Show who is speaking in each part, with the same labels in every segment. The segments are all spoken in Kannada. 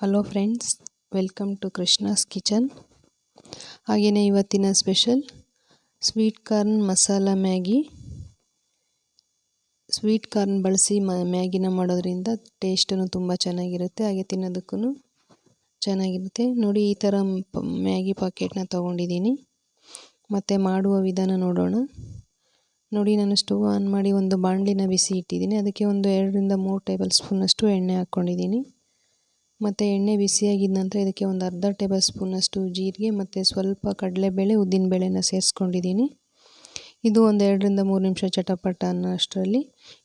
Speaker 1: Hello friends, welcome to Krishna's kitchen. ಹಾಗೆಯೇ ಇವತ್ತಿನ special sweet corn masala Maggi. Sweet corn ಬಳಸಿ ಮ್ಯಾಗಿನ ಮಾಡೋದ್ರಿಂದ ಟೇಸ್ಟನ್ನು ತುಂಬ ಚೆನ್ನಾಗಿರುತ್ತೆ, ಹಾಗೆ ತಿನ್ನೋದಕ್ಕೂ ಚೆನ್ನಾಗಿರುತ್ತೆ. ನೋಡಿ, ಈ ಥರ ಮ್ಯಾಗಿ ಪಾಕೆಟ್ನ ತೊಗೊಂಡಿದ್ದೀನಿ. ಮತ್ತು ಮಾಡುವ ವಿಧಾನ ನೋಡೋಣ. ನೋಡಿ, ನಾನು ಸ್ಟವ್ ಆನ್ ಮಾಡಿ ಒಂದು ಬಾಣಲಿನ ಬಿಸಿ ಇಟ್ಟಿದ್ದೀನಿ. ಅದಕ್ಕೆ ಒಂದು 2-3 ಟೇಬಲ್ ಸ್ಪೂನಷ್ಟು ಎಣ್ಣೆ ಹಾಕ್ಕೊಂಡಿದ್ದೀನಿ. ಮತ್ತು ಎಣ್ಣೆ ಬಿಸಿಯಾಗಿದ ನಂತರ ಇದಕ್ಕೆ ಒಂದು ಅರ್ಧ ಟೇಬಲ್ ಸ್ಪೂನಷ್ಟು ಜೀರಿಗೆ ಮತ್ತು ಸ್ವಲ್ಪ ಕಡಲೆಬೇಳೆ, ಉದ್ದಿನಬೇಳೆನ ಸೇರಿಸ್ಕೊಂಡಿದ್ದೀನಿ. ಇದು ಒಂದು 2-3 ನಿಮಿಷ ಚಟಪಟ ಅನ್ನೋ ಅಷ್ಟರಲ್ಲಿ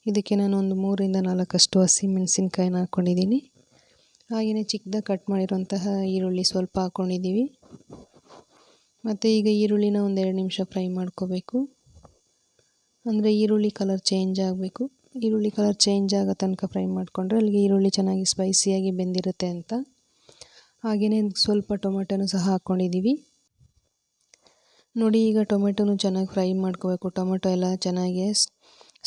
Speaker 1: ಇದಕ್ಕೆ ನಾನು ಒಂದು 3-4 ಹಸಿಮೆಣಸಿನ್ಕಾಯಿನ ಹಾಕ್ಕೊಂಡಿದ್ದೀನಿ. ಹಾಗೆಯೇ ಚಿಕ್ಕದಾಗಿ ಕಟ್ ಮಾಡಿರೋಂತಹ ಈರುಳ್ಳಿ ಸ್ವಲ್ಪ ಹಾಕ್ಕೊಂಡಿದ್ದೀವಿ. ಮತ್ತು ಈಗ ಈರುಳ್ಳಿನ ಒಂದು 2 ನಿಮಿಷ ಫ್ರೈ ಮಾಡ್ಕೋಬೇಕು. ಅಂದರೆ ಈರುಳ್ಳಿ ಕಲರ್ ಚೇಂಜ್ ಆಗಬೇಕು. ಈರುಳ್ಳಿ ಕಲರ್ ಚೇಂಜ್ ಆಗೋ ತನಕ ಫ್ರೈ ಮಾಡಿಕೊಂಡ್ರೆ ಅಲ್ಲಿಗೆ ಈರುಳ್ಳಿ ಚೆನ್ನಾಗಿ ಸ್ಪೈಸಿಯಾಗಿ ಬೆಂದಿರುತ್ತೆ ಅಂತ. ಹಾಗೆಯೇ ಸ್ವಲ್ಪ ಟೊಮೆಟೊನೂ ಸಹ ಹಾಕ್ಕೊಂಡಿದ್ದೀವಿ. ನೋಡಿ, ಈಗ ಟೊಮೆಟೊನೂ ಚೆನ್ನಾಗಿ ಫ್ರೈ ಮಾಡ್ಕೋಬೇಕು. ಟೊಮೆಟೊ ಎಲ್ಲ ಚೆನ್ನಾಗಿ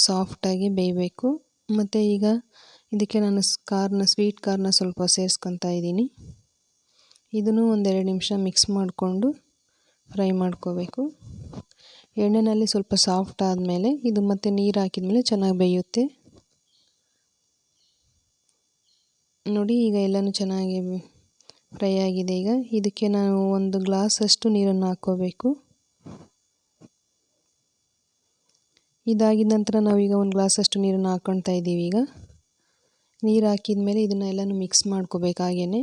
Speaker 1: ಸಾಫ್ಟಾಗಿ ಬೇಯಬೇಕು. ಮತ್ತು ಈಗ ಇದಕ್ಕೆ ನಾನು ಸ್ವೀಟ್ ಕಾರ್ನ ಸ್ವಲ್ಪ ಸೇರಿಸ್ಕೊತಾ ಇದ್ದೀನಿ. ಇದನ್ನು ಒಂದು 2 ನಿಮಿಷ ಮಿಕ್ಸ್ ಮಾಡಿಕೊಂಡು ಫ್ರೈ ಮಾಡ್ಕೋಬೇಕು. ಎಣ್ಣೆಯಲ್ಲಿ ಸ್ವಲ್ಪ ಸಾಫ್ಟ್ ಆದಮೇಲೆ ಇದು ಮತ್ತೆ ನೀರು ಹಾಕಿದ್ಮೇಲೆ ಚೆನ್ನಾಗಿ ಬೇಯುತ್ತೆ. ನೋಡಿ, ಈಗ ಎಲ್ಲನೂ ಚೆನ್ನಾಗಿ ಫ್ರೈ ಆಗಿದೆ. ಈಗ ಇದಕ್ಕೆ ನಾವು 1 ಗ್ಲಾಸಷ್ಟು ನೀರನ್ನು ಹಾಕ್ಕೋಬೇಕು. ಇದಾಗಿದ ನಂತರ ನಾವೀಗ 1 ಗ್ಲಾಸಷ್ಟು ನೀರನ್ನು ಹಾಕ್ಕೊಳ್ತಾ ಇದ್ದೀವಿ. ಈಗ ನೀರು ಹಾಕಿದ ಮೇಲೆ ಇದನ್ನು ಎಲ್ಲನೂ ಮಿಕ್ಸ್ ಮಾಡ್ಕೋಬೇಕು. ಹಾಗೆಯೇ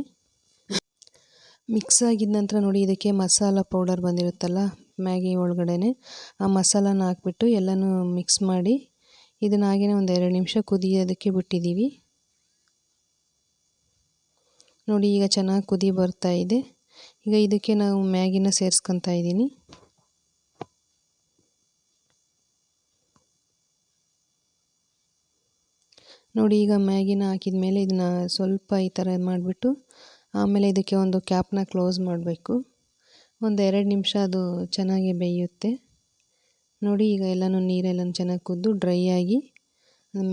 Speaker 1: ಮಿಕ್ಸ್ ಆಗಿದ ನಂತರ ನೋಡಿ, ಇದಕ್ಕೆ ಮಸಾಲ ಪೌಡರ್ ಬಂದಿರುತ್ತಲ್ಲ ಮ್ಯಾಗಿ ಒಳಗಡೆ, ಆ ಮಸಾಲಾನ ಹಾಕ್ಬಿಟ್ಟು ಎಲ್ಲನೂ ಮಿಕ್ಸ್ ಮಾಡಿ ಇದನ್ನು ಹಾಗೆಯೇ ಒಂದು 2 ನಿಮಿಷ ಕುದಿಯೋದಕ್ಕೆ ಬಿಟ್ಟಿದ್ದೀವಿ. ನೋಡಿ, ಈಗ ಚೆನ್ನಾಗಿ ಕುದಿ ಬರ್ತಾ ಇದೆ. ಈಗ ಇದಕ್ಕೆ ನಾವು ಮ್ಯಾಗಿನ ಸೇರಿಸ್ಕೊತಾ ಇದ್ದೀನಿ. ನೋಡಿ, ಈಗ ಮ್ಯಾಗಿನ ಹಾಕಿದ ಮೇಲೆ ಇದನ್ನು ಸ್ವಲ್ಪ ಈ ಥರ ಮಾಡಿಬಿಟ್ಟು ಆಮೇಲೆ ಇದಕ್ಕೆ ಒಂದು ಕ್ಯಾಪ್ನ ಕ್ಲೋಸ್ ಮಾಡಬೇಕು. ಒಂದು 2 ನಿಮಿಷ ಅದು ಚೆನ್ನಾಗಿ ಬೇಯುತ್ತೆ. ನೋಡಿ, ಈಗ ಎಲ್ಲನೂ ನೀರೆಲ್ಲನೂ ಚೆನ್ನಾಗಿ ಕುದ್ದು ಡ್ರೈ ಆಗಿ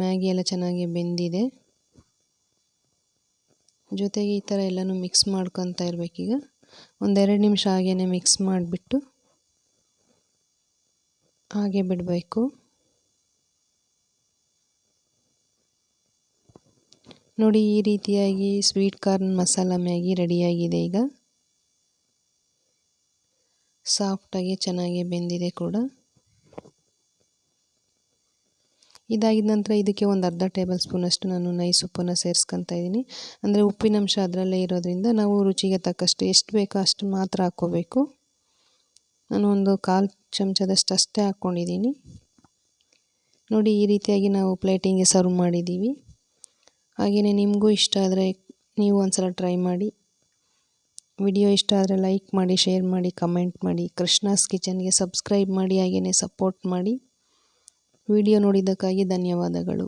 Speaker 1: ಮ್ಯಾಗಿ ಎಲ್ಲ ಚೆನ್ನಾಗಿ ಬೆಂದಿದೆ. ಜೊತೆಗೆ ಈ ಥರ ಎಲ್ಲನೂ ಮಿಕ್ಸ್ ಮಾಡ್ಕೊತಾ ಇರಬೇಕೀಗ. ಒಂದು 2 ನಿಮಿಷ ಹಾಗೆಯೇ ಮಿಕ್ಸ್ ಮಾಡಿಬಿಟ್ಟು ಹಾಗೆ ಬಿಡಬೇಕು. ನೋಡಿ, ಈ ರೀತಿಯಾಗಿ ಸ್ವೀಟ್ ಕಾರ್ನ್ ಮಸಾಲ ಮ್ಯಾಗಿ ರೆಡಿಯಾಗಿದೆ. ಈಗ ಸಾಫ್ಟಾಗಿ ಚೆನ್ನಾಗಿ ಬೆಂದಿದೆ ಕೂಡ. ಇದಾಗಿದ ನಂತರ ಇದಕ್ಕೆ ಒಂದು ಅರ್ಧ ಟೇಬಲ್ ಸ್ಪೂನಷ್ಟು ನಾನು ನೈಸ್ ಉಪ್ಪನ್ನು ಸೇರಿಸ್ಕೊತಾ ಇದ್ದೀನಿ. ಅಂದರೆ ಉಪ್ಪಿನಂಶ ಅದರಲ್ಲೇ ಇರೋದ್ರಿಂದ ನಾವು ರುಚಿಗೆ ತಕ್ಕಷ್ಟು ಎಷ್ಟು ಬೇಕೋ ಅಷ್ಟು ಮಾತ್ರ ಹಾಕ್ಕೋಬೇಕು. ನಾನು ಒಂದು 1/4 ಚಮಚದಷ್ಟು ಅಷ್ಟೇ ಹಾಕ್ಕೊಂಡಿದ್ದೀನಿ. ನೋಡಿ, ಈ ರೀತಿಯಾಗಿ ನಾವು ಪ್ಲೇಟಿಂಗ್ಗೆ ಸರ್ವ್ ಮಾಡಿದ್ದೀವಿ. ಹಾಗೆಯೇ ನಿಮಗೂ ಇಷ್ಟ ಆದರೆ ನೀವು ಒಂದ್ಸಲ ಟ್ರೈ ಮಾಡಿ. ವಿಡಿಯೋ ಇಷ್ಟ ಆದರೆ ಲೈಕ್ ಮಾಡಿ, ಶೇರ್ ಮಾಡಿ, ಕಮೆಂಟ್ ಮಾಡಿ. ಕೃಷ್ಣಾಸ್ ಕಿಚನ್ಗೆ ಸಬ್ಸ್ಕ್ರೈಬ್ ಮಾಡಿ, ಹಾಗೆಯೇ ಸಪೋರ್ಟ್ ಮಾಡಿ. ವಿಡಿಯೋ ನೋಡಿದ್ದಕ್ಕಾಗಿ ಧನ್ಯವಾದಗಳು.